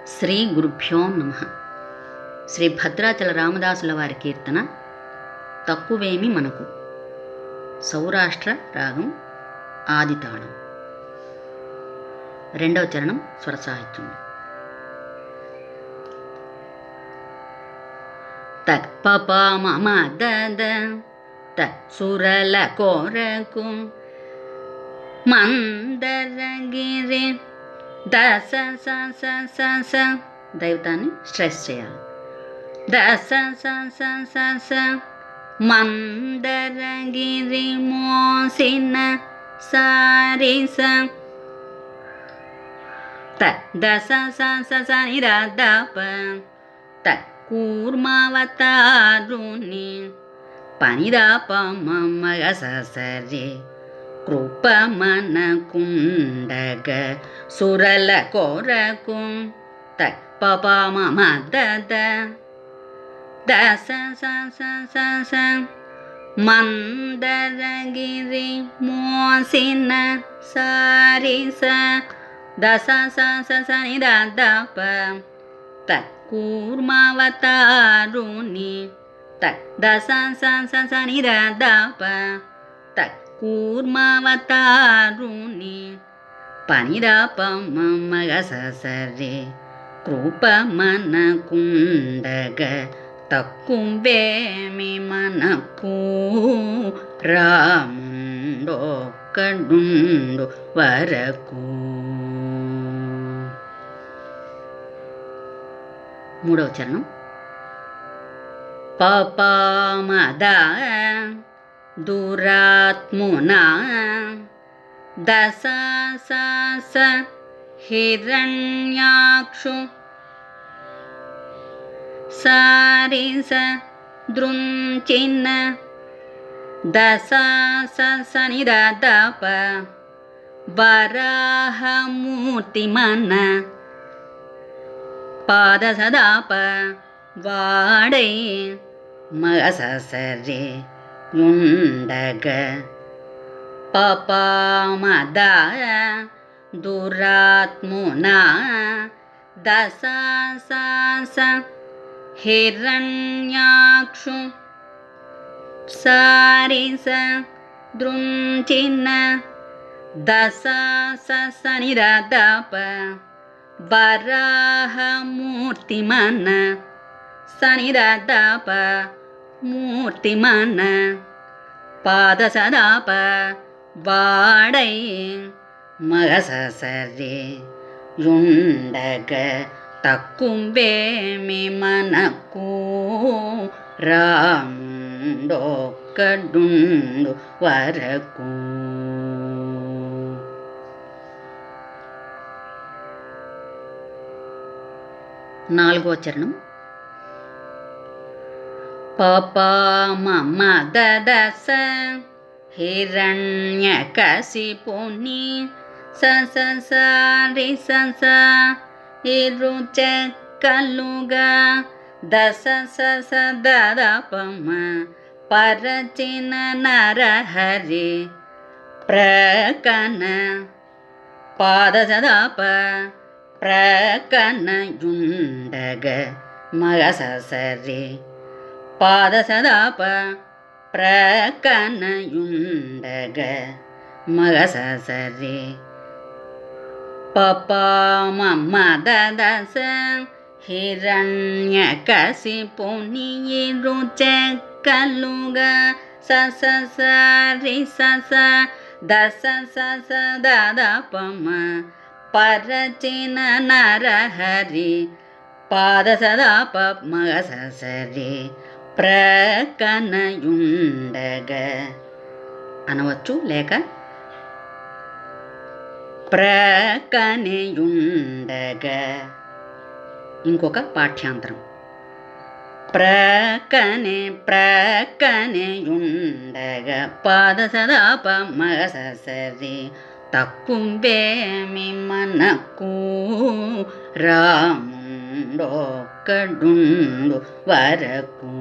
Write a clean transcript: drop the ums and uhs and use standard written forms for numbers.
శ్రీ గురుభ్యో నమః. శ్రీ భద్రాచల రామదాసుల వారి కీర్తన తక్కువేమి మనకు. సౌరాష్ట్ర రాగం ఆదితాళం. రెండవ చరణం స్వర సాహిత్యం. తక్పపా మమ దద తత్సురల కోరకు మందరగిరి దస స స స స. దైవతాన్ని స్ట్రెస్ చేయాలి. దస స స స స మందరగిరి మోసిన సారి స త దస స స స ని ర ద ప త కూర్మావతారుని పని ద ప మ మ గ స స రి కృపమనకుండగ సురల కొరకు తక్పప మమ దద దస స స స స మందరగిరి మోసిన సారి స దస స స స ని ద ద ప తత్కూర్మావతారుని దస స స స ని ద ద ప కూర్మావతారుని పనిద ప మ మ గ స స రి కృపమనకుండగ తక్కువేమి మనకు రాముండొక్కడుండు వరకు. మూడవ చరణం. పపమద దురాత్మునా దస స స హిరణ్యాక్షు సారి స దృంచిన దస స స ని ద ద ప వరాహమూర్తి మన పాద సదా ప వాడై మగ స స రి యుండగ పపమద దురాత్మునా దస స స హిరణ్యాక్షు సారి స దృంచిన దస స స ని ర ద ప వరాహమూర్తి మన స ని ర ద ప మూర్తి మన పాద సదా ప వాడై మగ స స రి యుండగ తక్కువేమి మనకు రాముండొక్కడుండు వరకు. నాలుగవ చరణం. పప మమ దద స హిరణ్యకశిపుని స స స రి స స ఇరుచెక్కలుగా దస స స ద ద ప మ పరచిన నరహరి ప్రకన పాద సదా ప ప్రకన యుండగ మగ స స రి పాద సదా ప ప్రకన యుండగ మగ స స రి పప మమ దద స హిరణ్యకశిపుని ఇరుచెక్కలుగా స స స రి స స దస స స ద ద ప మ పరచిన నరహరి పాద సదా ప మగ స స రి ప్రకన యుండగ అనవచ్చు, లేక ప్రకనయుండగ. ఇంకొక పాఠ్యాంతరం. ప్రకనయుండగ పాద సదా ప మగ స స రి తక్కువేమి మనకు రాముండొక్కడుండు వరకు.